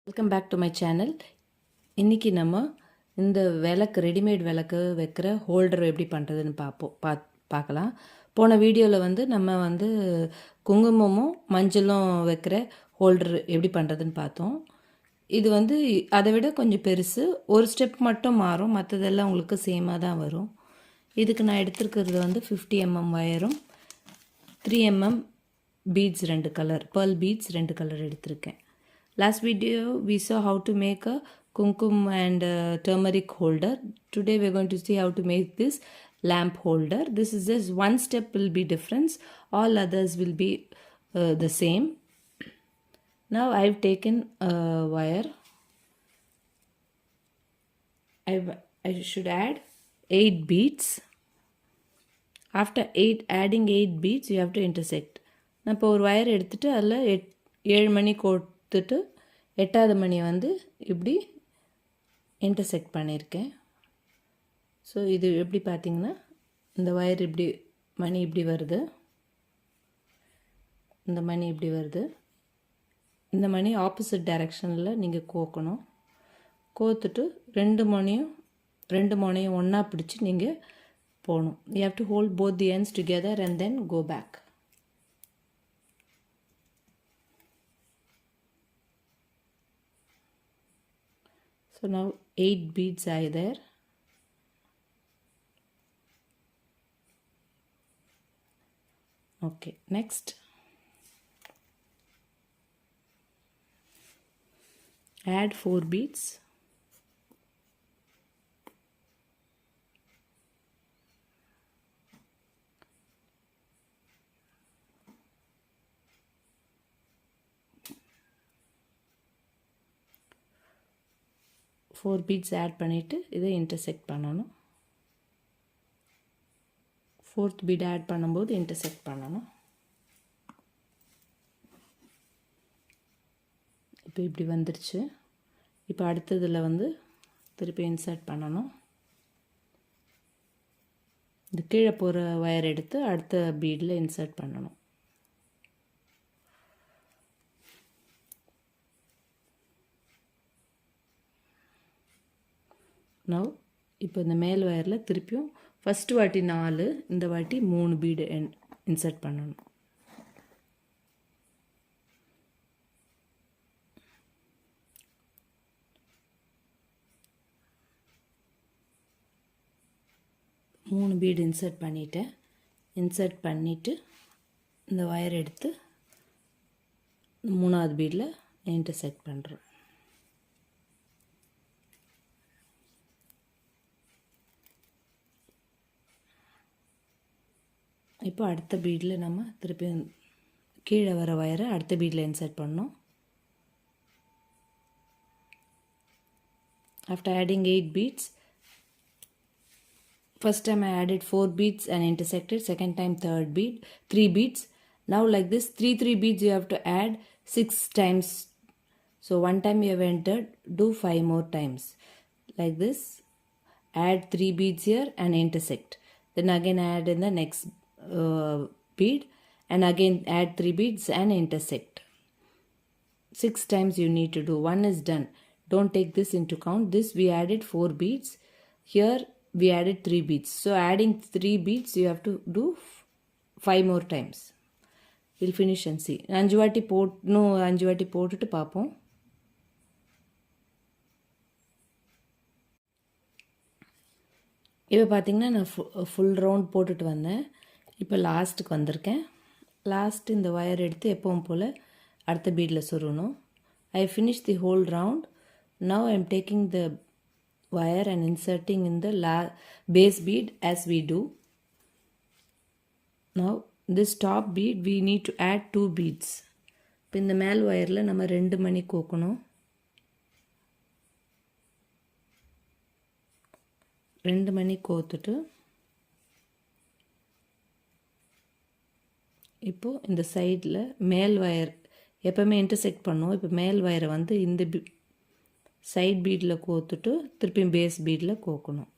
Welcome back to my channel. இன்றைக்கி நம்ம இந்த விளக்கு ரெடிமேட் விளக்கு வைக்கிற ஹோல்டர் எப்படி பண்ணுறதுன்னு பார்க்கலாம். போன வீடியோவில் நம்ம குங்குமமும் மஞ்சளும் வைக்கிற ஹோல்டர் எப்படி பண்ணுறதுன்னு பார்த்தோம். இது அதை விட கொஞ்சம் பெருசு, ஒரு ஸ்டெப் மட்டும் மாறும், மற்றதெல்லாம் உங்களுக்கு சேமாக தான் வரும். இதுக்கு நான் எடுத்துருக்கிறது 50 mm வயரும் 3 mm beads 2 colour, pearl beads 2 colour எடுத்திருக்கேன். Last video we saw how to make a kumkum and turmeric holder. Today we are going to see how to make this lamp holder. This is just one step will be difference, all others will be the same. Now I have taken a wire. I should add 8 beads. After adding 8 beads you have to intersect. நான் இப்போ ஒரு wire எடுத்துட்டு அதில் 7 மணி கோத்துட்டு 8வது மணி இப்படி intersect பண்ணியிருக்கேன். So இது எப்படி பார்த்தீங்கன்னா இந்த வயர் இப்படி மணி இப்படி வருது, இந்த மணி இப்படி வருது. இந்த மணி ஆப்போசிட் டைரெக்ஷனில் நீங்கள் கோக்கணும். கோத்துட்டு ரெண்டு முனையும் ஒன்றா பிடிச்சி நீங்கள் போகணும். You have to hold both the ends together and then go back. So now 8 beads are there. Okay, next add 4 beads. Four beads add பண்ணிட்டு இதை intersect பண்ணணும். Fourth bead add பண்ணும்போது intersect பண்ணணும். இப்போ இப்படி வந்துருச்சு. இப்போ அடுத்ததில் திருப்பி இன்சர்ட் பண்ணணும். இந்த கீழே போகிற வயர் எடுத்து அடுத்த பீடில் இன்சர்ட் பண்ணணும். நவ் இப்போ இந்த மேல் வயரில் திருப்பியும் ஃபஸ்ட்டு வாட்டி 4, இந்த வாட்டி 3 பீடு இன்சர்ட் பண்ணணும். மூணு பீடு இன்சர்ட் பண்ணிவிட்டு இந்த வயர் எடுத்து 3வது பீடில் இன்டர்செக்ட் பண்ணுறோம். இப்போ அடுத்த பீடில் நம்ம திருப்பி கீழே வர வயரை அடுத்த பீடில் இன்சர்ட் பண்ணோம். After adding 8 beads, first time I added 4 beads and intersected, second time 3 beads. Now like this 3 beads you have to add 6 times. So one time you have entered, do 5 more times. Like this, add 3 beads here and intersect. Then again add in the next bead and again add 3 beads and intersect. 6 times you need to do. One is done. Don't take this into count. This we added 4 beads. Here we added 3 beads. So adding 3 beads you have to do 5 more times. We'll finish and see. 5 வாட்டி போட்டுட்டு பார்ப்போம். இப்போ பார்த்தீங்கன்னா நான் full round போட்டுட்டு வந்தேன். இப்போ லாஸ்ட்டுக்கு வந்திருக்கேன். லாஸ்ட் இந்த வயர் எடுத்து எப்பவும் போல் அடுத்த பீடில் சொருகணும். I finish the whole round. Now I am taking the wire and inserting in the base bead as we do. Now this top bead we need to add 2 beads. இப்போ இந்த மேல் வயரில் நம்ம 2 மணி கோக்கணும். 2 மணி கோத்துட்டு இப்போது இந்த சைடில் மேல் வயர் எப்போவுமே இன்டர்செக்ட் பண்ணுவோம். இப்போ மேல் வயரை இந்த சைட் பீடில் கோத்துட்டு திருப்பியும் பேஸ் பீடில் கோக்கணும்.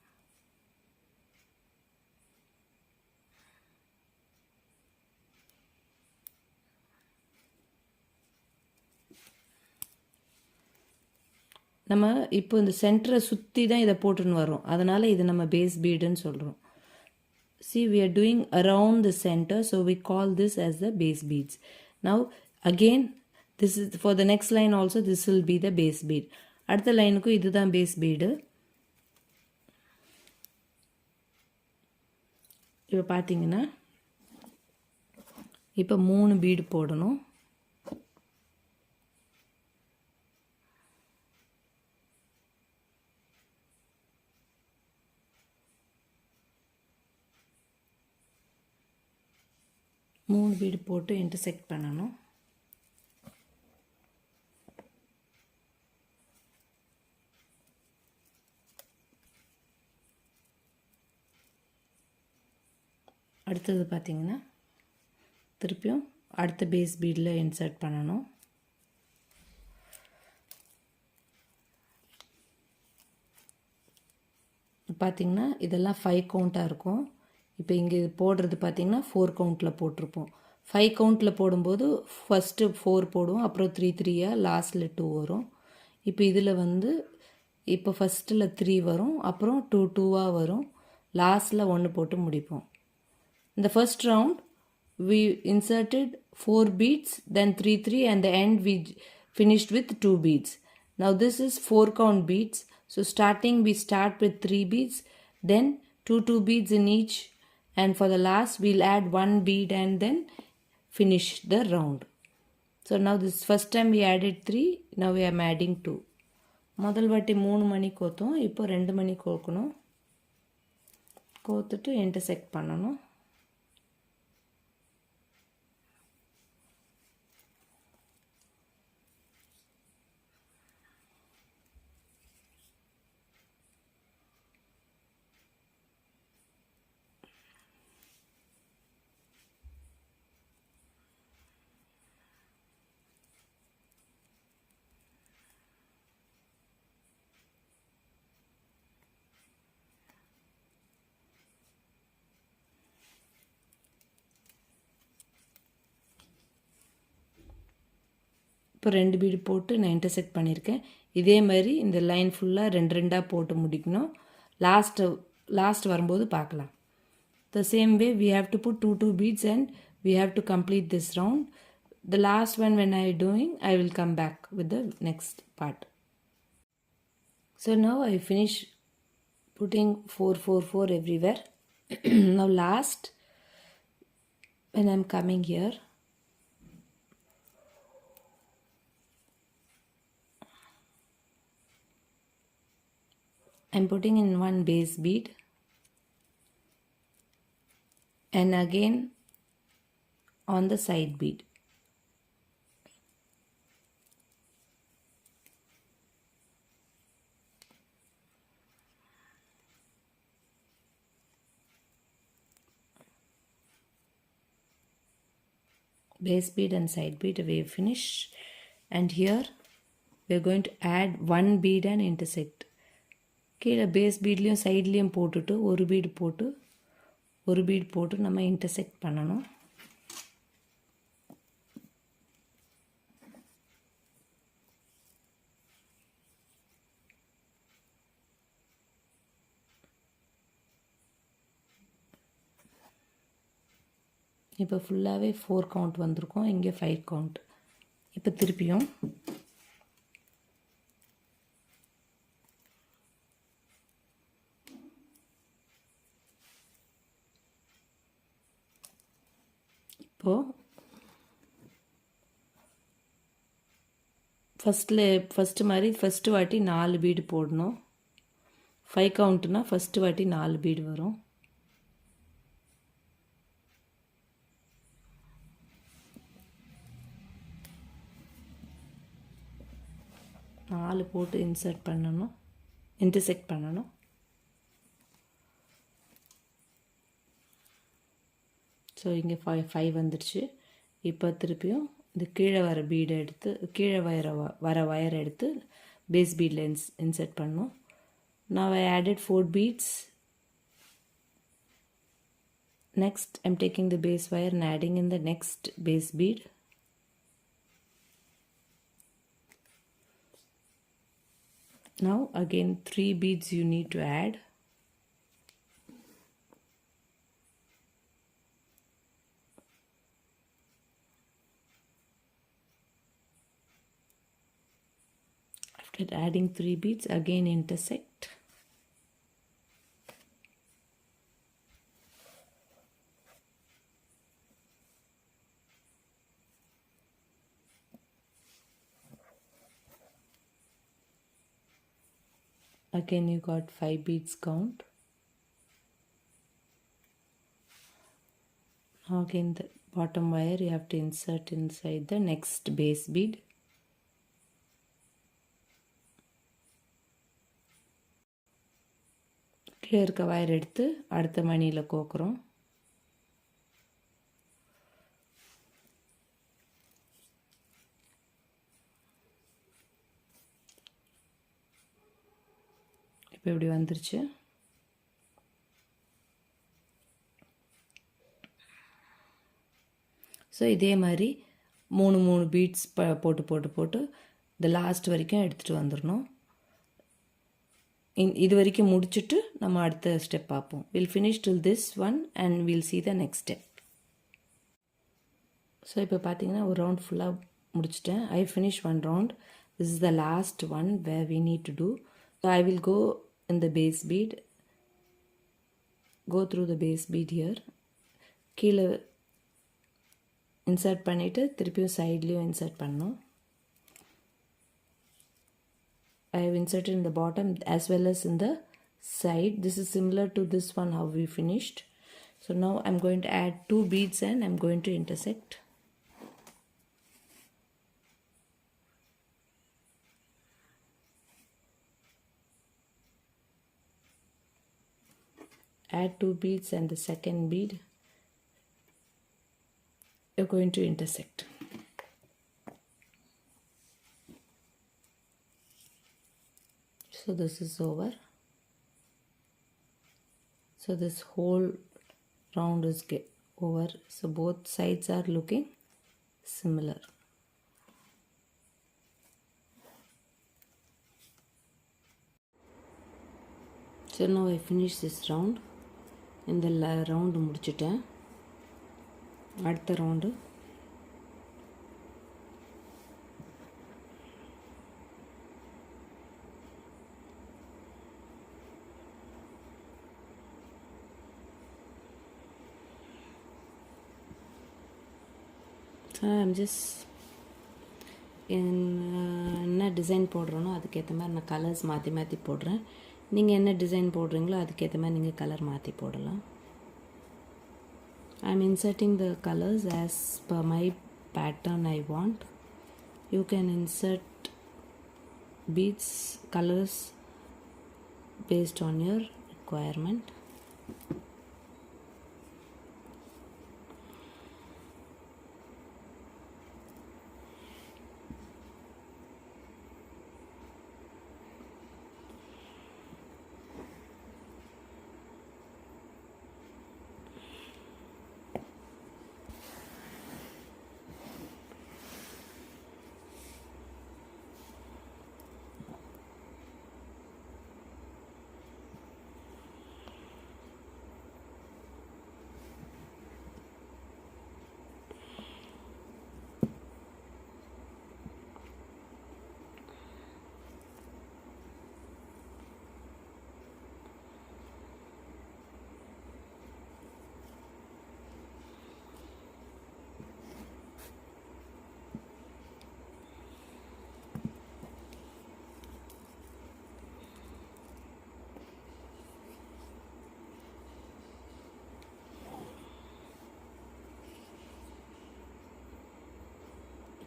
நம்ம இப்போ இந்த சென்டரை சுற்றி தான் இதை போட்டுன்னு வரோம், அதனால் இது நம்ம பேஸ் பீடுன்னு சொல்கிறோம். See, we are doing around the center, so we call this as the base beads. Now again, this is for the next line also, this will be the base bead. அடுத்த லைனுக்கும் இதுதான் base bead. இப்போ பார்த்தீங்கன்னா இப்போ 3 bead போடணும். மூணு bead போட்டு intersect பண்ணணும். அடுத்தது பார்த்திங்கன்னா திருப்பியும் அடுத்த பேஸ் பீடில் இன்சர்ட் பண்ணணும். பார்த்திங்கன்னா இதெல்லாம் 5 கவுண்ட்டாக இருக்கும். இப்போ இங்கே போடுறது பார்த்திங்கன்னா 4 கவுண்ட்டில் போட்டிருப்போம். 5 கவுண்ட்டில் போடும்போது ஃபஸ்ட்டு 4 போடுவோம், அப்புறம் 3 3 லாஸ்ட்டில் 2 வரும். இப்போ இதில் வந்து இப்போ ஃபஸ்ட்டில் 3 வரும், அப்புறம் 2 2 வரும், லாஸ்ட்டில் 1 போட்டு முடிப்போம். இந்த first round we inserted 4 beads, then 3 3, and the end we finished with 2 beads. Now this is 4 count beads. So starting we start with 3 beads, then 2 beads in each, and for the last we'll add 1 bead and then finish the round. So now this first time we added 3, now we are adding 2. முதல் வாட்டி 3 மணி கோத்தோம், இப்போ 2 மணி கோக்கணும். கோத்துட்டு intersect பண்ணணும். இப்போ 2 bead போட்டு நான் intersect பண்ணியிருக்கேன். இதே மாதிரி இந்த லைன் ஃபுல்லாக 2 2 போட்டு முடிக்கணும். லாஸ்ட் வரும்போது பார்க்கலாம். The same way we have to put 2 beads and we have to complete this round. The last one when I doing, I will come back with the next part. So now I finish putting 4 4 4 everywhere. Now last when I am coming here, I am putting in 1 base bead and again on the side bead. Base bead and side bead we finish, and here we are going to add 1 bead and intersect. கீழே base பீட்லேயும் சைட்லேயும் போட்டுட்டு ஒரு bead போட்டு நம்ம intersect பண்ணணும். இப்போ ஃபுல்லாகவே 4 count வந்திருக்கோம், இங்கே 5 கவுண்ட். இப்போ திருப்பியும் ஃபஸ்ட்டு மாதிரி ஃபஸ்ட்டு வாட்டி 4 பீடு போடணும். 5 கவுண்ட்னா ஃபஸ்ட்டு வாட்டி 4 பீடு வரும். போட்டு இன்டர்செக்ட் பண்ணணும். ஸோ இங்கே 5 வந்துடுச்சு. இப்போ திருப்பியும் இந்த கீழே வர பீடை எடுத்து கீழே வர வயரை எடுத்து பேஸ் பீடில் இன்சர்ட் பண்ணணும். Now I added 4 beads. Next I'm taking the base wire and adding in the next base bead. Now again 3 beads you need to add. After adding 3 beads, again intersect. Again you got 5 beads count. Now again the bottom wire you have to insert inside the next base bead. கீழே இருக்க wire எடுத்து அடுத்த மணியில் கோக்குறோம். இப்போ இப்படி வந்துருச்சு. So இதே மாதிரி 3 பீட்ஸ் போட்டு இந்த லாஸ்ட் வரைக்கும் எடுத்துகிட்டு வந்துடணும். இது வரைக்கும் முடிச்சுட்டு நம்ம அடுத்த ஸ்டெப் பார்ப்போம். Will finish till this one and will see the next step. So இப்போ பார்த்தீங்கன்னா ஒரு ரவுண்ட் ஃபுல்லாக முடிச்சிட்டேன். I finished one round. This is the last one where we need to do. So I will go in the base bead, go through the base bead here. கீழே insert பண்ணிவிட்டு திருப்பியும் சைட்லேயும் insert பண்ணணும். I have inserted in the bottom as well as in the side. This is similar to this one how we finished. So now I'm going to add 2 beads and I'm going to intersect. Add 2 beads and the second bead you're going to intersect. So this is over. So this whole round is over. So both sides are looking similar. So now I finish this round. இந்த round முடிச்சிட்டேன். அடுத்த round I'm just என்ன design போடுறோனோ அதுக்கேற்ற மாதிரி நான் colours மாற்றி போடுறேன். நீங்கள் என்ன டிசைன் போடுறீங்களோ அதுக்கேற்ற மாதிரி நீங்கள் கலர் மாற்றி போடலாம். I am inserting the colours as per my pattern I want. You can insert beads colors based on your requirement.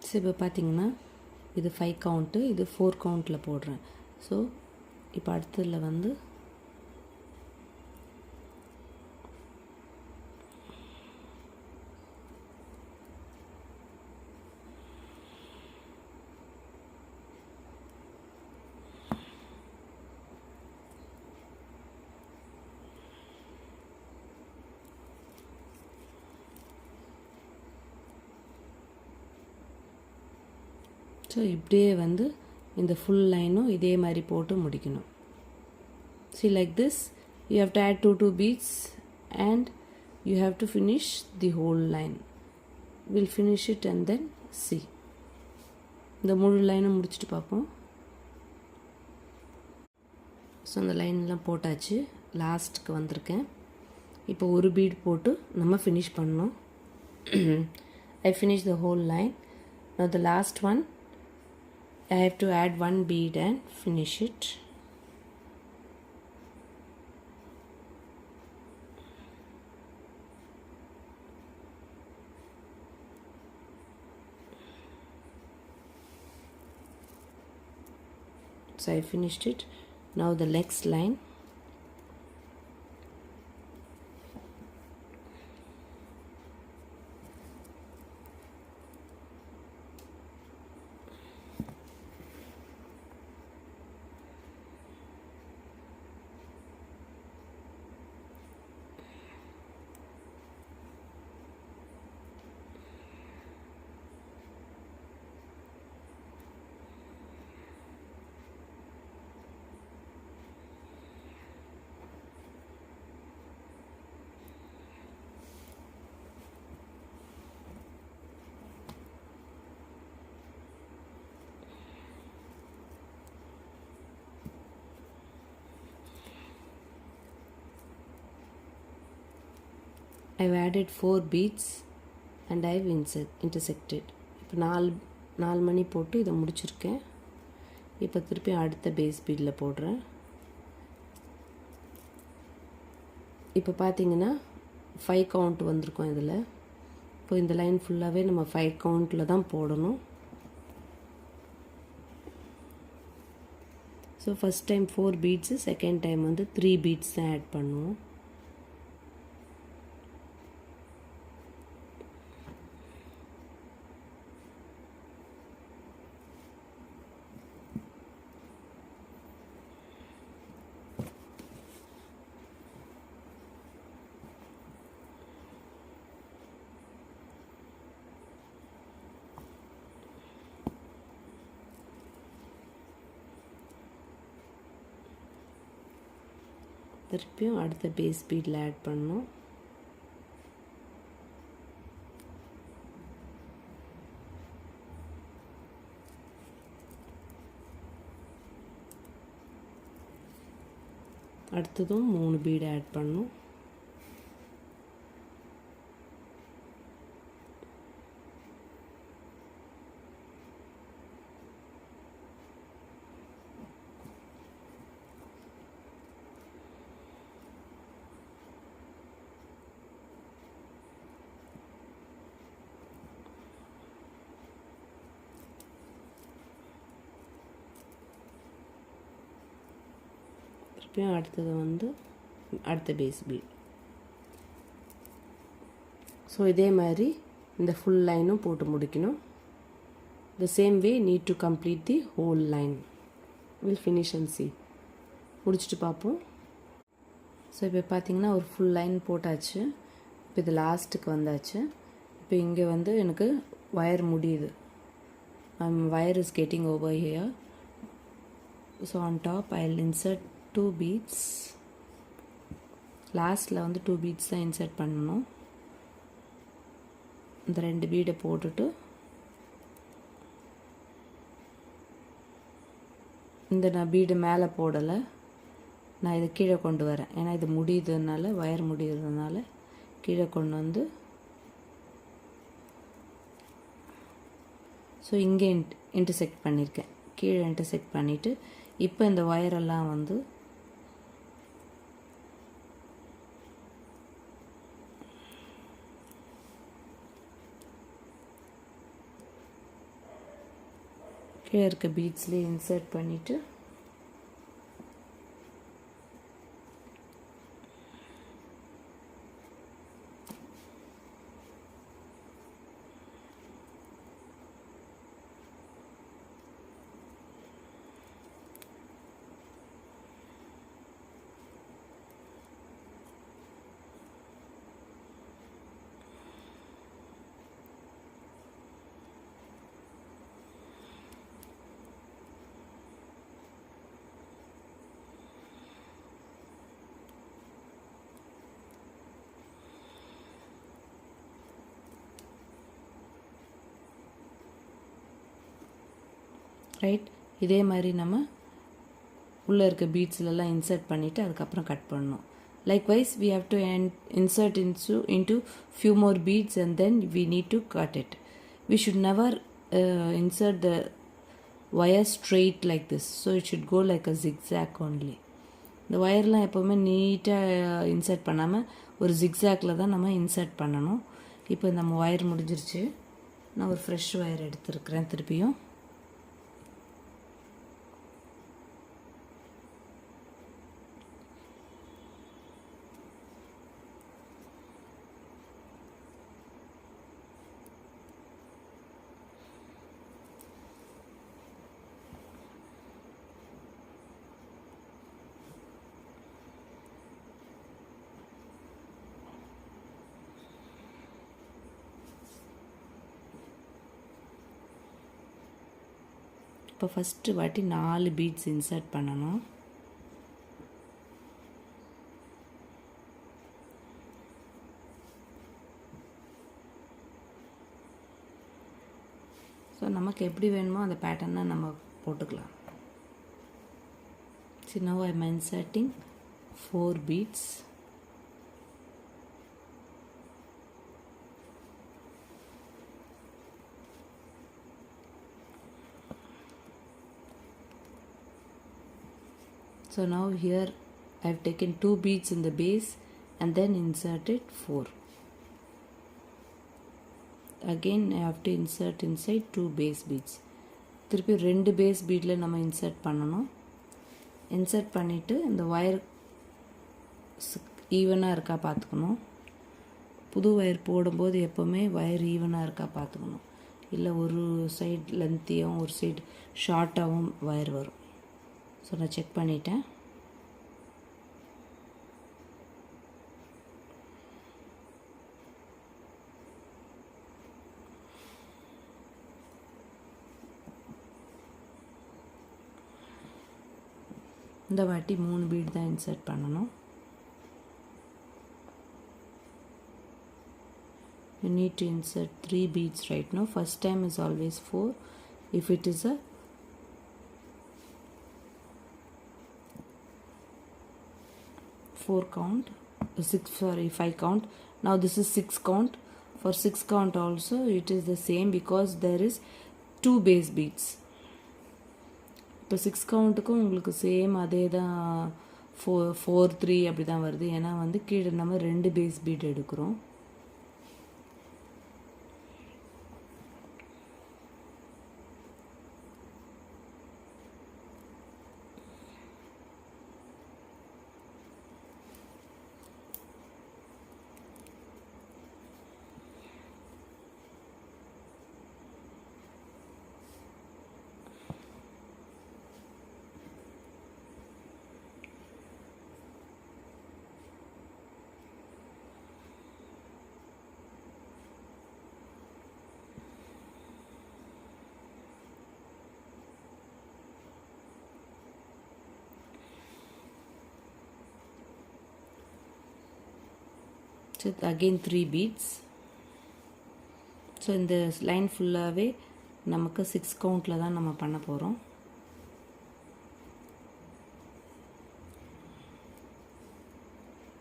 So இப்போ பார்த்தீங்கன்னா இது 5 கவுண்ட்டு, இது 4 கவுண்ட்டில் போடுறேன். ஸோ இப்போ அடுத்ததில் வந்து ஸோ இப்படியே வந்து இந்த ஃபுல் லைனும் இதே மாதிரி போட்டு முடிக்கணும். See, like this you have to add 2 beads and you have to finish the whole line. We'll finish it and then see. இந்த முழு லைனை முடிச்சுட்டு பார்ப்போம். ஸோ அந்த லைன்லாம் போட்டாச்சு, லாஸ்ட்டுக்கு வந்திருக்கேன். இப்போ ஒரு பீட் போட்டு நம்ம ஃபினிஷ் பண்ணோம். I finished the whole line. Now the last one I have to add 1 bead and finish it. So I finished it. Now the next line. I've added 4 beads and I've intersected. இப்போ 4 மணி போட்டு இதை முடிச்சிருக்கேன். இப்போ திருப்பி அடுத்த base பீடில் போடுறேன். இப்போ பார்த்தீங்கன்னா 5 கவுண்ட் வந்திருக்கும் இதில். இப்போ இந்த லைன் ஃபுல்லாகவே நம்ம 5 கவுண்டில் தான் போடணும். So first time 4 beads, second time வந்து 3 பீட்ஸ் தான் ஆட் பண்ணுவோம். திருப்பியும் அடுத்த பேஸ் பீடில் ஆட் பண்ணணும். அடுத்ததும் 3 பீடு ஆட் பண்ணணும். திருப்பியும் அடுத்தது வந்து அடுத்த பேஸ் பீட். ஸோ இதே மாதிரி இந்த ஃபுல் லைனும் போட்டு முடிக்கணும். The same way need to complete the whole line. We'll finish and see. முடிச்சுட்டு பார்ப்போம். ஸோ இப்போ பார்த்தீங்கன்னா ஒரு ஃபுல் லைன் போட்டாச்சு. இப்போ இது லாஸ்ட்டுக்கு வந்தாச்சு. இப்போ இங்கே வந்து எனக்கு வயர் முடியுது. Wire is getting over here. So on top I'll insert 2 beads. லாஸ்ட்டில் வந்து 2 beads தான் இன்சர்ட் பண்ணணும். இந்த 2 பீடை போட்டுட்டு இந்த நான் பீடு மேலே போடலை, நான் இதை கீழே கொண்டு வரேன். ஏன்னா இது முடியுதுனால, வயர் முடியுறதுனால கீழே கொண்டு வந்து ஸோ இங்கே இன்டர்செக்ட் பண்ணியிருக்கேன். கீழே இன்டர்செக்ட் பண்ணிவிட்டு இப்போ இந்த ஒயரெல்லாம் வந்து கீழே இருக்க பீட்ஸ்லேயே இன்சர்ட் பண்ணிவிட்டு ரைட். இதே மாதிரி நம்ம உள்ளே இருக்க பீட்ஸ்லலாம் இன்சர்ட் பண்ணிவிட்டு அதுக்கப்புறம் கட் பண்ணணும். Likewise, we have to insert into few more beads and then we need to cut it. We should never insert the wire straight like this. So it should go like a zigzag only. இந்த ஒயர்லாம் எப்போவுமே நீட்டாக insert பண்ணாமல் ஒரு ஜிக்ஸாக்ல தான் நம்ம insert பண்ணணும். இப்போ நம்ம ஒயர் முடிஞ்சிருச்சு. நான் ஒரு ஃப்ரெஷ் ஒயர் எடுத்துருக்கிறேன். திருப்பியும் இப்போ ஃபஸ்ட்டு வாட்டி 4 பீட்ஸ் இன்சர்ட் பண்ணணும். ஸோ நமக்கு எப்படி வேணுமோ அந்த பேட்டர்னை நம்ம போட்டுக்கலாம். See, now I am inserting 4 beads. So now here I have taken 2 beads in the base and then inserted 4. Again I have to insert inside 2 base beads. திருப்பி 2 base beadல நம்ம இன்சர்ட் பண்ணணும். இன்சர்ட் பண்ணிவிட்டு இந்த ஒயர் ஈவனாக இருக்கா பார்த்துக்கணும். புது wire போடும்போது எப்போவுமே ஒயர் ஈவனாக இருக்கா பார்த்துக்கணும். இல்லை ஒரு சைடு லென்த்தியாகவும் ஒரு சைடு ஷார்ட்டாகவும் ஒயர் வரும். ஸோ நான் செக் பண்ணிட்டேன். இந்த வாட்டி 3 பீட் தான் இன்சர்ட் பண்ணணும். You need to insert 3 beads right now. First time is always 4. If it is a 4 count, 5 count. Now this is 6 count. For 6 count also it is the same because there is 2 base beads. இப்போ 6 கவுண்ட்டுக்கும் உங்களுக்கு same அதே தான் 4 3 அப்படி தான் வருது. ஏன்னா வந்து கீழே நம்ம 2 பேஸ் பீட் எடுக்கிறோம். So again 3 beads. ஸோ இந்த லைன் ஃபுல்லாகவே நமக்கு 6 கவுண்டில் தான் நம்ம பண்ண போகிறோம்.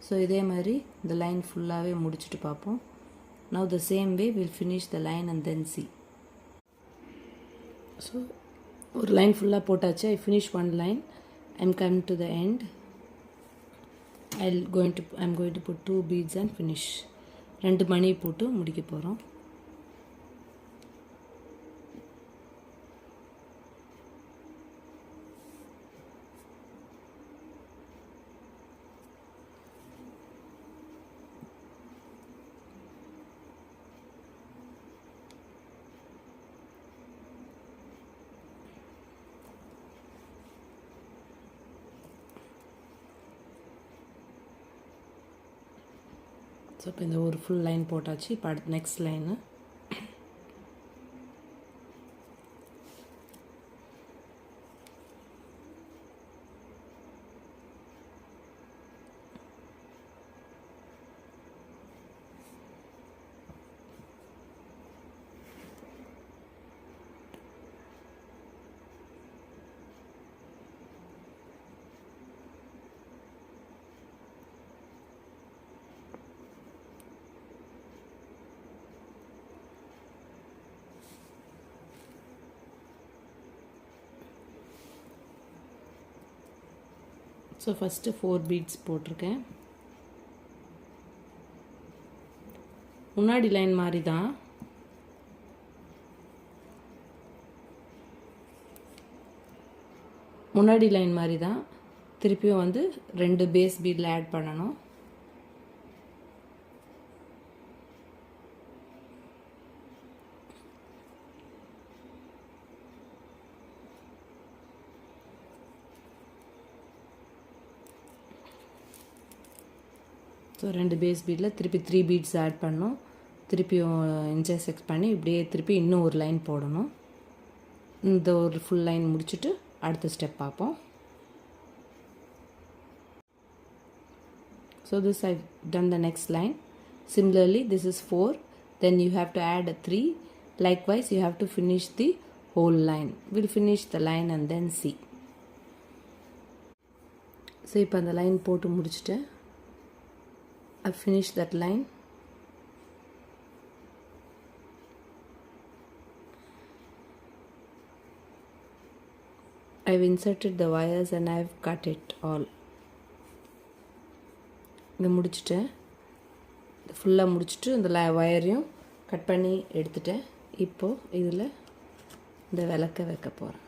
ஸோ இதே மாதிரி இந்த லைன் ஃபுல்லாகவே முடிச்சுட்டு பார்ப்போம். Now the same way we'll finish the line and then see. So ஒரு லைன் ஃபுல்லாக போட்டாச்சு. I finish one line. I'm coming to the end. I'm going to put 2 beads and finish. 2 மணி போட்டு முடிக்க போகிறோம். ஸோ இப்போ இந்த ஒரு ஃபுல் லைன் போட்டாச்சு. இப்போ அடுத்து next line. So first 4 beads போட்டிருக்கேன். முன்னாடி லைன் மாதிரி தான். முன்னாடி லைன் மாதிரி தான் திருப்பியும் வந்து 2 பேஸ் பீடில் ஆட் பண்ணணும். ஸோ 2 பேஸ் பீடில் திருப்பி 3 பீட்ஸ் ஆட் பண்ணணும். திருப்பியும் இன்டர்செக்ட் பண்ணி இப்படியே திருப்பி இன்னும் ஒரு லைன் போடணும். இந்த ஒரு ஃபுல் லைன் முடிச்சுட்டு அடுத்த ஸ்டெப் பார்ப்போம். So this I've done the next line. Similarly this is 4, then you have to add a 3. Likewise you have to finish the whole line. We'll finish the line and then see. So இப்போ அந்த line போட்டு முடிச்சுட்டேன். I've finished that line. I've inserted the wires and I've cut it all. இதை முடிச்சுட்டேன். ஃபுல்லாக முடிச்சுட்டு இந்த வயரையும் cut பண்ணி எடுத்துட்டேன். இப்போது இதில் இந்த விளக்க வைக்க போகிறேன்.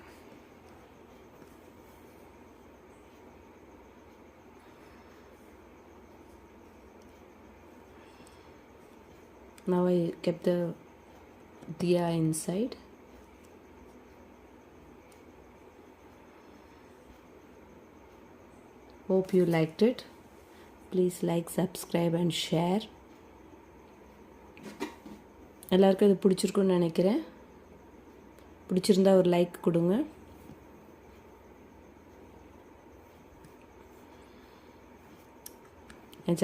Now I kept the diya inside. Hope you liked it. Please like, subscribe and share. எல்லாருக்கும் இது பிடிச்சிருக்குன்னு நினைக்கிறேன். பிடிச்சிருந்தா ஒரு லைக் கொடுங்க. என்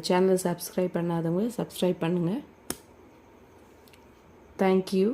சேனலை சப்ஸ்கிரைப் பண்ணாதவங்க சப்ஸ்கிரைப் பண்ணுங்கள். Thank you.